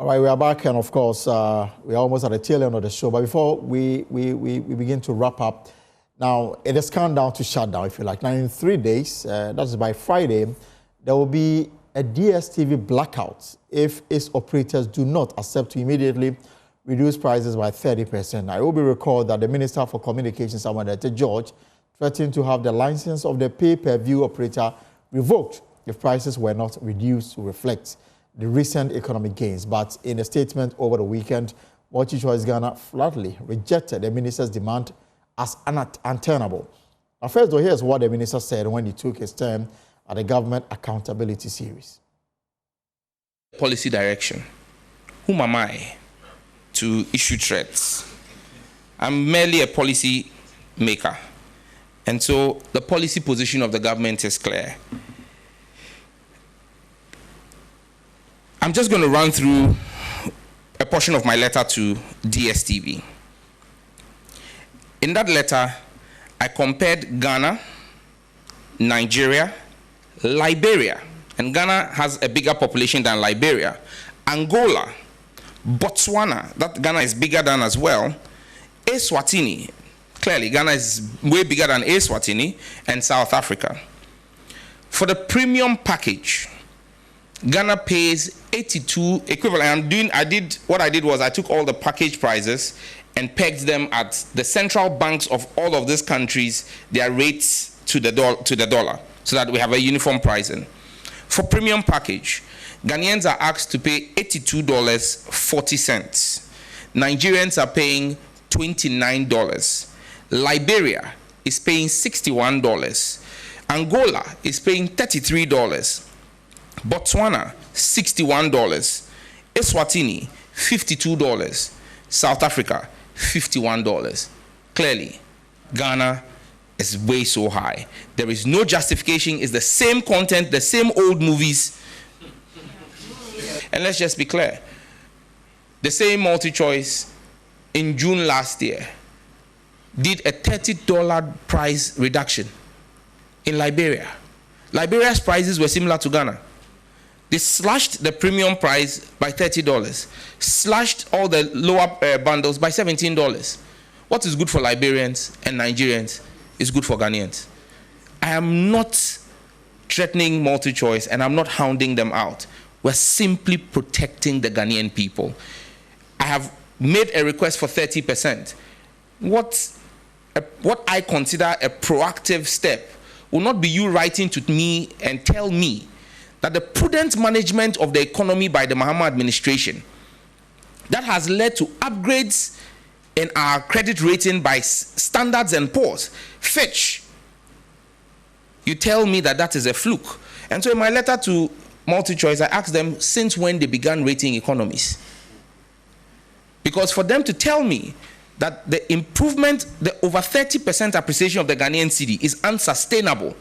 All right, we are back, and of course, we are almost at the tail end of the show. But before we begin to wrap up, now it is countdown to shutdown, if you like. Now, in 3 days, that's by Friday, there will be a DSTV blackout if its operators do not accept to immediately reduce prices by 30%. I will be recalled that the Minister for Communications, Amadete George, threatened to have the license of the pay-per-view operator revoked if prices were not reduced to reflect the recent economic gains. But in a statement over the weekend, Multi-Choice Ghana flatly rejected the minister's demand as untenable. Now, first, though, here's what the minister said when he took his term at the Government Accountability Series. Policy direction. Whom am I to issue threats? I'm merely a policy maker. And so the policy position of the government is clear. I'm just going to run through a portion of my letter to DSTV. In that letter, I compared Ghana, Nigeria, Liberia, and Ghana has a bigger population than Liberia, Angola, Botswana, that Ghana is bigger than as well, Eswatini, clearly Ghana is way bigger than Eswatini, and South Africa. For the premium package, Ghana pays 82 equivalent. What I did was I took all the package prices and pegged them at the central banks of all of these countries, their rates to the dollar, so that we have a uniform pricing. For premium package, Ghanaians are asked to pay $82.40. Nigerians are paying $29. Liberia is paying $61. Angola is paying $33. Botswana, $61. Eswatini, $52. South Africa, $51. Clearly, Ghana is way so high. There is no justification. It's the same content, the same old movies. And let's just be clear. The same Multi-Choice in June last year did a $30 price reduction in Liberia. Liberia's prices were similar to Ghana. They slashed the premium price by $30, slashed all the lower bundles by $17. What is good for Liberians and Nigerians is good for Ghanaians. I am not threatening Multi-Choice, and I'm not hounding them out. We're simply protecting the Ghanaian people. I have made a request for 30%. What I consider a proactive step will not be you writing to me and tell me that the prudent management of the economy by the Mahama administration that has led to upgrades in our credit rating by Standards and Poor's, Fitch, you tell me that that is a fluke. And so in my letter to Multi-Choice, I asked them since when they began rating economies. Because for them to tell me that the improvement, the over 30% appreciation of the Ghanaian cedi is unsustainable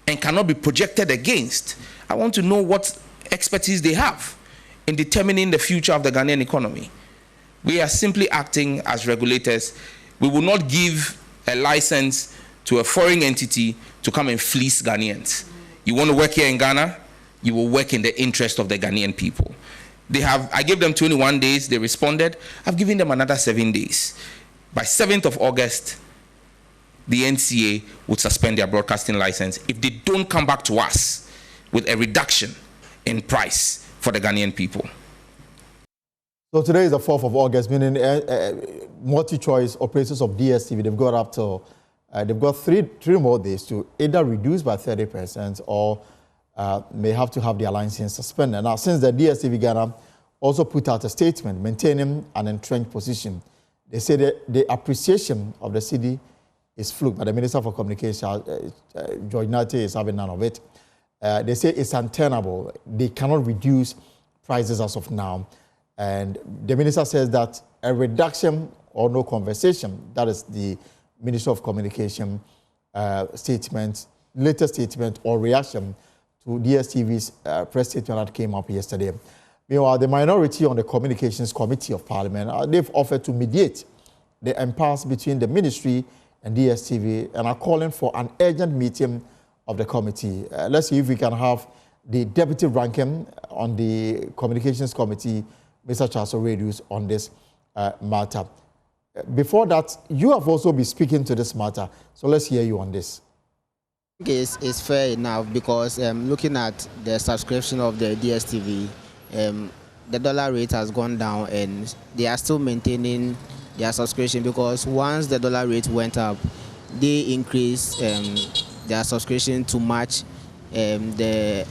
and cannot be projected against, I want to know what expertise they have in determining the future of the Ghanaian economy. We are simply acting as regulators. We will not give a license to a foreign entity to come and fleece Ghanaians. You want to work here in Ghana, you will work in the interest of the Ghanaian people. I gave them 21 days, they responded. I've given them another 7 days. By 7th of August, the NCA would suspend their broadcasting license if they don't come back to us with a reduction in price for the Ghanaian people. So today is the 4th of August, meaning Multi-Choice operators of DSTV, they've got up to, they've got three more days to either reduce by 30% or may have to have their license suspended. Now, since the DSTV Ghana also put out a statement maintaining an entrenched position, they say that the appreciation of the cedi is fluke, but the Minister for Communications, George Nate, is having none of it. They say it's untenable. They cannot reduce prices as of now. And the minister says that a reduction or no conversation, that is the Minister of Communication latest statement or reaction to DSTV's press statement that came up yesterday. Meanwhile, the minority on the Communications Committee of Parliament, they've offered to mediate the impasse between the ministry and DSTV and are calling for an urgent meeting of the committee. Let's see if we can have the deputy ranking on the communications committee, Mr. Charles Oredus, on this matter. Before that, you have also been speaking to this matter, so let's hear you on this. I think it's fair enough because looking at the subscription of the DSTV, the dollar rate has gone down and they are still maintaining their subscription because once the dollar rate went up, they increased their subscription to match the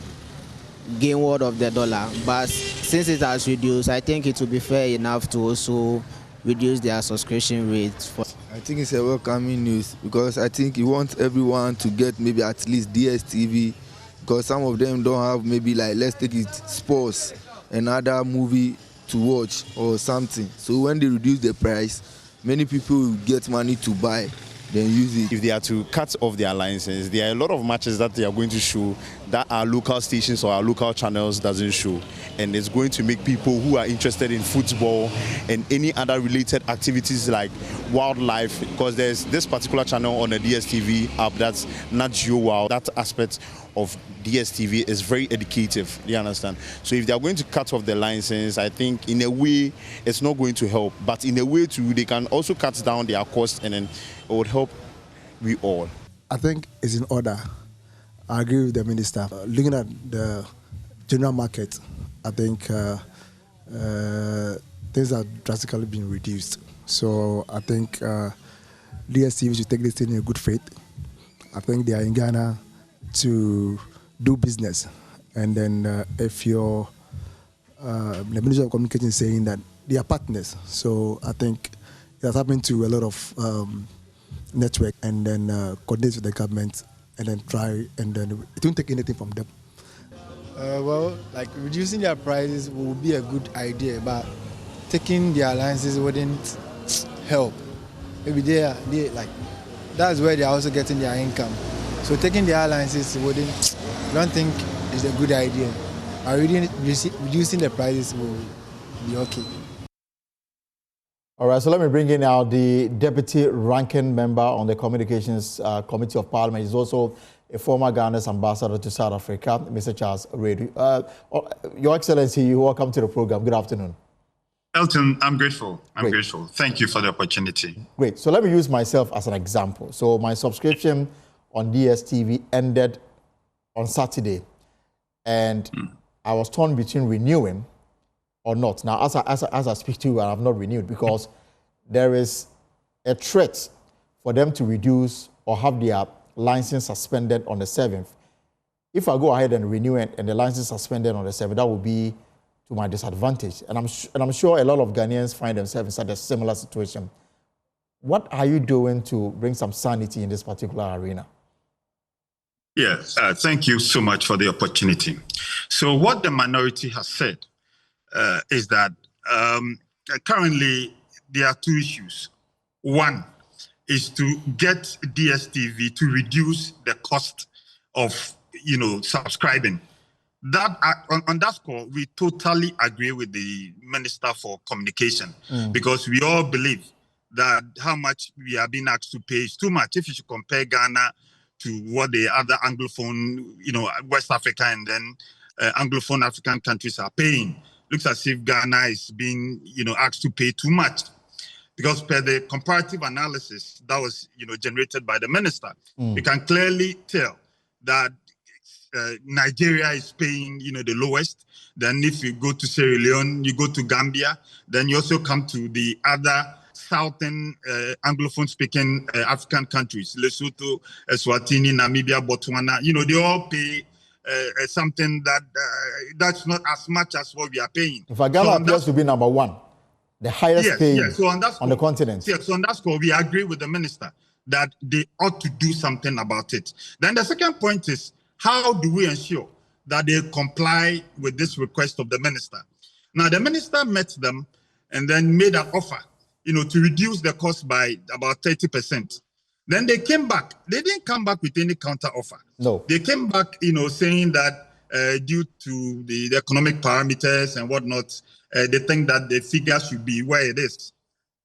gainward of the dollar. But since it has reduced, I think it will be fair enough to also reduce their subscription rates. I think it's a welcoming news because I think you want everyone to get maybe at least DSTV because some of them don't have maybe like, let's take it, sports, another movie to watch or something. So when they reduce the price, many people will get money to buy, then use it. If they are to cut off their license, there are a lot of matches that they are going to show that our local stations or our local channels doesn't show. And it's going to make people who are interested in football and any other related activities like wildlife, because there's this particular channel on the DSTV app that's Nat Geo Wild. That aspect of DSTV is very educative, do you understand? So if they are going to cut off the license, I think in a way it's not going to help, but in a way too, they can also cut down their costs and then it would help we all. I think it's in order. I agree with the minister. Looking at the general market, I think things are drastically being reduced. So I think DSTV should take this thing in good faith. I think they are in Ghana to do business. And then if you're the Minister of Communication is saying that they are partners. So I think it has happened to a lot of network and then coordinate with the government and then try and then it won't take anything from them. Well, like reducing their prices would be a good idea, but taking their alliances wouldn't help. Maybe they like that's where they are also getting their income. So taking their alliances wouldn't. I don't think is a good idea. Reducing the prices will be okay. All right, so let me bring in now the deputy ranking member on the Communications Committee of Parliament. He's also a former Ghana's ambassador to South Africa, Mr. Charles Oredus. Your Excellency, welcome to the program. Good afternoon. Elton, I'm grateful. I'm grateful. Thank you for the opportunity. Great. So let me use myself as an example. So my subscription on DSTV ended on Saturday, and I was torn between renewing or not. Now, as I speak to you, I have not renewed because there is a threat for them to reduce or have their license suspended on the 7th. If I go ahead and renew it and the license suspended on the 7th, that will be to my disadvantage. And I'm sure a lot of Ghanaians find themselves in such a similar situation. What are you doing to bring some sanity in this particular arena? Yes, thank you so much for the opportunity. So what the minority has said is that currently there are two issues. One is to get DSTV to reduce the cost of, subscribing. That on that score, we totally agree with the Minister for Communication because we all believe that how much we are being asked to pay is too much. If you should compare Ghana to what the other Anglophone, West Africa and then Anglophone African countries are paying, looks as if Ghana is being, asked to pay too much. Because per the comparative analysis that was, generated by the minister, we can clearly tell that Nigeria is paying, the lowest. Then if you go to Sierra Leone, you go to Gambia, then you also come to the other southern Anglophone-speaking African countries, Lesotho, Eswatini, Namibia, Botswana. They all pay something that's not as much as what we are paying. In fact, Ghana appears to be number one, the highest paying so on the continent. Yes, so on that score, we agree with the minister that they ought to do something about it. Then the second point is, how do we ensure that they comply with this request of the minister? Now, the minister met them and then made an offer, to reduce the cost by about 30%. Then they came back. They didn't come back with any counter offer. No. They came back, saying that due to the economic parameters and whatnot, they think that the figure should be where it is.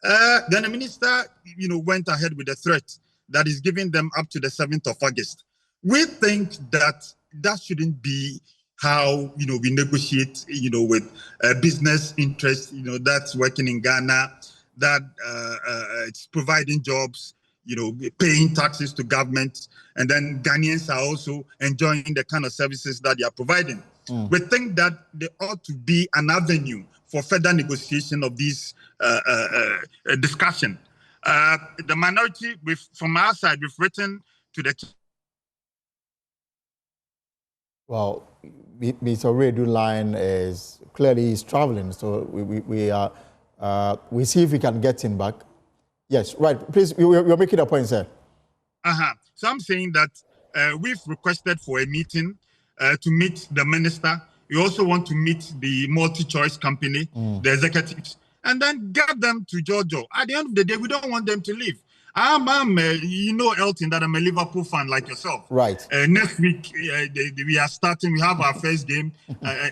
Then the minister, went ahead with the threat that is giving them up to the 7th of August. We think that shouldn't be, how, we negotiate, with business interests, that's working in Ghana, that it's providing jobs, paying taxes to government, and then Ghanaians are also enjoying the kind of services that they are providing. We think that there ought to be an avenue for further negotiation of this discussion. The minority, from our side, we've written to the... Well, Mr. Radio Line is clearly he's traveling, so we see if we can get him back. Yes, right. Please, you're making a point, sir. So I'm saying that we've requested for a meeting to meet the minister. We also want to meet the multi-choice company, the executives, and then get them to Georgia. At the end of the day, we don't want them to leave. Elton, that I'm a Liverpool fan like yourself. Right. Next week, we are starting. We have our first game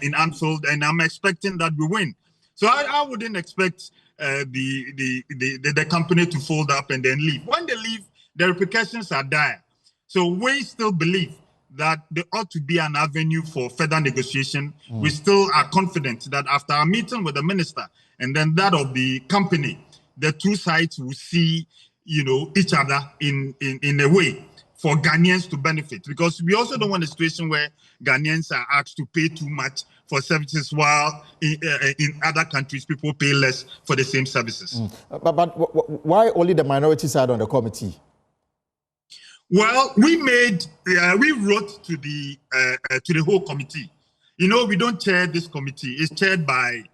in Anfield, and I'm expecting that we win. So I wouldn't expect the company to fold up and then leave. When they leave, the repercussions are dire. So we still believe that there ought to be an avenue for further negotiation. We still are confident that after our meeting with the minister and then that of the company, the two sides will see, each other in a way for Ghanaians to benefit. Because we also don't want a situation where Ghanaians are asked to pay too much for services while in other countries people pay less for the same services. But why only the minority side on the committee? Well, we wrote to the whole committee. We don't chair this committee. It's chaired by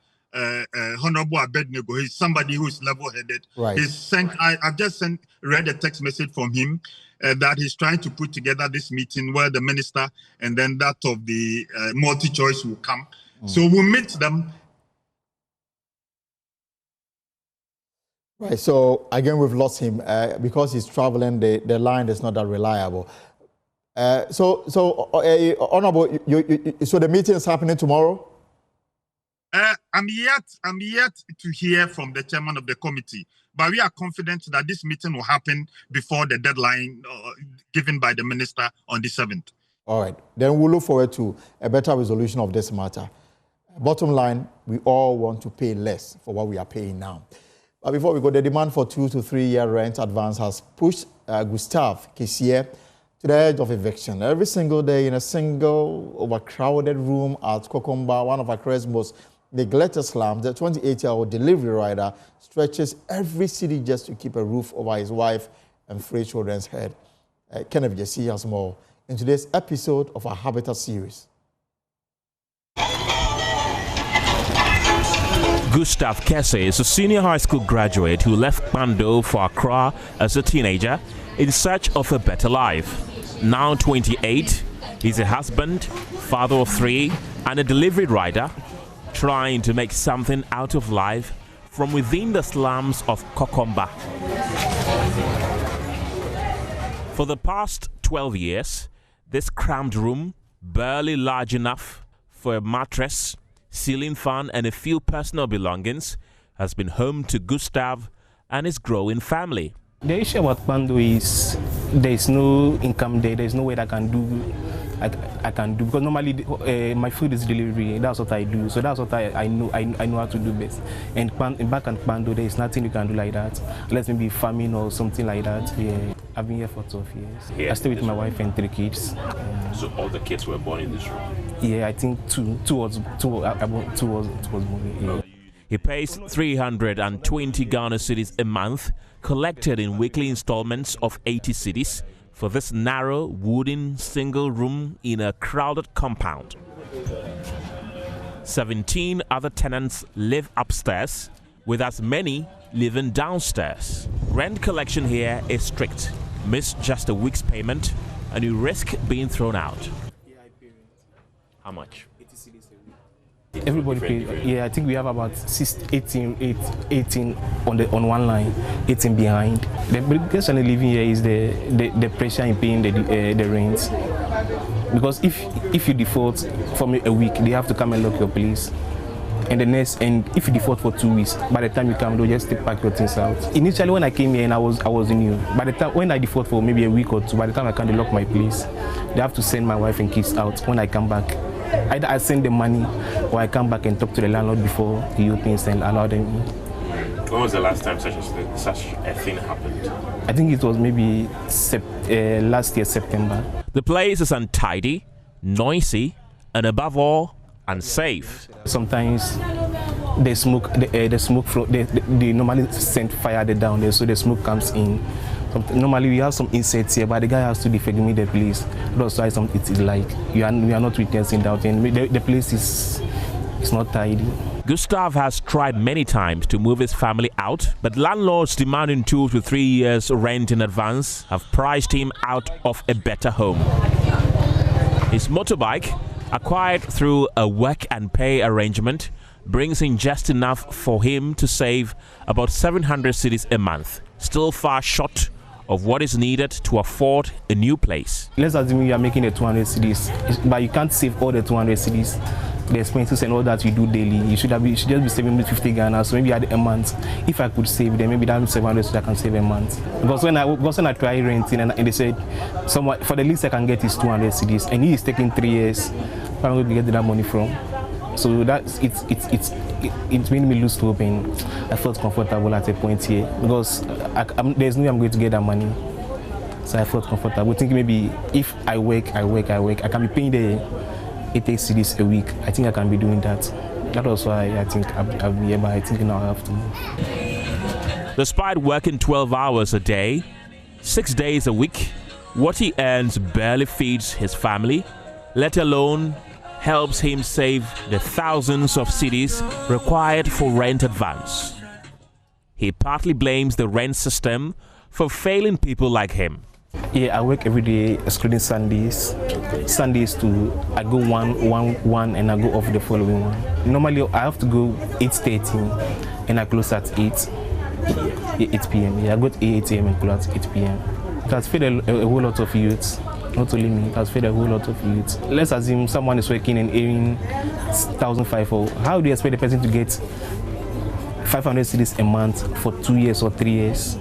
Honorable Abednego. He's somebody who is level-headed. Right. I've just read a text message from him that he's trying to put together this meeting where the minister and then that of the multi-choice will come. So we'll meet them. Right. So again, we've lost him because he's traveling. The line is not that reliable. Honorable, so the meeting is happening tomorrow. I'm yet to hear from the chairman of the committee, but we are confident that this meeting will happen before the deadline given by the minister on the 7th. All right. Then we'll look forward to a better resolution of this matter. Bottom line, we all want to pay less for what we are paying now. But before we go, the demand for 2 to 3 year rent advance has pushed Gustave Kessier to the edge of eviction. Every single day in a single overcrowded room at Kokomba, one of Accra's most neglected slums, the 28-year-old delivery rider stretches every city just to keep a roof over his wife and 3 children's head. Kenneth Jesse has more in today's episode of our Habitat series. Gustave Kessier is a senior high school graduate who left Bando for Accra as a teenager in search of a better life. Now 28, he's a husband, father of 3, and a delivery rider, trying to make something out of life from within the slums of Kokomba. For the past 12 years, this cramped room, barely large enough for a mattress, ceiling fan and a few personal belongings, has been home to Gustave and his growing family. The issue about Bando is there is no income there. There is no way that I can do because normally my food is delivery. That's what I do. So that's what I know. I know how to do best. And back at Bando, there is nothing you can do like that. Unless maybe farming or something like that. Yeah, I've been here for 12 years. Yeah. I stay with my wife and 3 kids. So all the kids were born in this room? Yeah, I think two was born. Yeah. He pays 320 Ghana cedis a month, collected in weekly installments of 80 cedis, for this narrow wooden single room in a crowded compound. 17 other tenants live upstairs, with as many living downstairs. Rent collection here is strict. Miss just a week's payment and you risk being thrown out. How much? Everybody pays. Yeah, I think we have about 18 on one line, 18 behind. The biggest challenge living here is the pressure in paying the rent. Because if you default for a week, they have to come and lock your place. And if you default for 2 weeks, by the time you come, they'll just pack your things out. Initially, when I came here and I was new, by the time when I default for maybe a week or 2, by the time I come, they lock my place. They have to send my wife and kids out. When I come back, Either I send the money or I come back and talk to the landlord before he opens and allow them in. When was the last time such a thing happened? I think it was maybe last year, September. The place is untidy, noisy, and above all, unsafe. Sometimes the smoke, the smoke from they normally send fire down there, so the smoke comes in. Normally we have some insects here, but the guy has to defumigate the place. That's why it is like we are not witnessing that, and the place is not tidy. Gustav has tried many times to move his family out, but landlords demanding 2 to 3 years rent in advance have priced him out of a better home. His motorbike, acquired through a work and pay arrangement, brings in just enough for him to save about 700 cedis a month, still far short of what is needed to afford a new place. Let's assume you are making the 200 cedis, but you can't save all the 200 cedis. The expenses and all that you do daily, you should just be saving 50 Ghana, so maybe at a month. If I could save them, maybe that's 700 so I can save a month. Because when I try renting and they said, for the least I can get is 200 cedis, and he is taking 3 years, where am I going to get that money from? So it's made me lose hope, and I felt comfortable at a point here because there's no way I'm going to get that money. So I felt comfortable, thinking maybe if I work, I can be paying the 80 cedis a week. I think I can be doing that. That was why I think I'll be here, but I think now I have to move. Despite working 12 hours a day, 6 days a week, what he earns barely feeds his family, let alone helps him save the thousands of cedis required for rent advance. He partly blames the rent system for failing people like him. Yeah, I work every day, excluding Sundays. Sundays I go one and I go off the following one. Normally I have to go 8:30 and I close at 8 p.m. Yeah, I go to 8 a.m. and close at 8 p.m. It has fed a whole lot of youths. Not only me, it has fed a whole lot of youths. Let's assume someone is working and earning 1,500. How do you expect the person to get 500 cedis a month for 2 years or 3 years?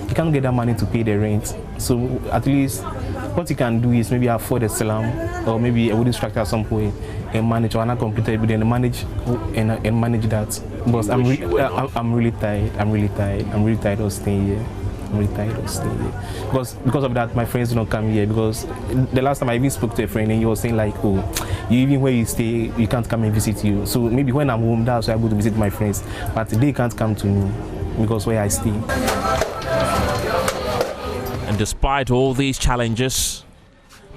You can't get that money to pay the rent. So at least what you can do is maybe afford a slum or maybe a wooden structure at some point and manage, or not completed, but then manage and manage that. Because I'm really tired. I'm really tired of staying here. Because of that, my friends don't come here. Because the last time I even spoke to a friend and he was saying like, oh, even where you stay, you can't come and visit you. So maybe when I'm home, that's why I go to visit my friends. But they can't come to me because where I stay. And despite all these challenges,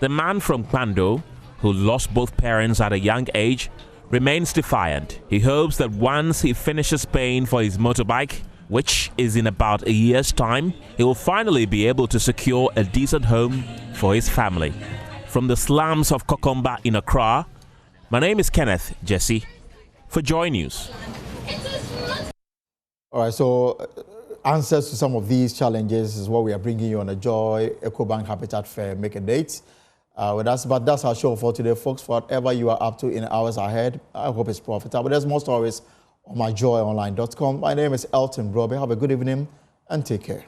the man from Kwando, who lost both parents at a young age, remains defiant. He hopes that once he finishes paying for his motorbike, which is in about a year's time, he will finally be able to secure a decent home for his family. From the slums of Kokomba in Accra, my name is Kenneth Jesse for Joy News. All right, so answers to some of these challenges is what we are bringing you on a Joy EcoBank Habitat Fair. Make a date with us. But that's our show for today, folks. Whatever you are up to in hours ahead, I hope it's profitable. There's more stories on myjoyonline.com. My name is Elton Brobe. Have a good evening and take care.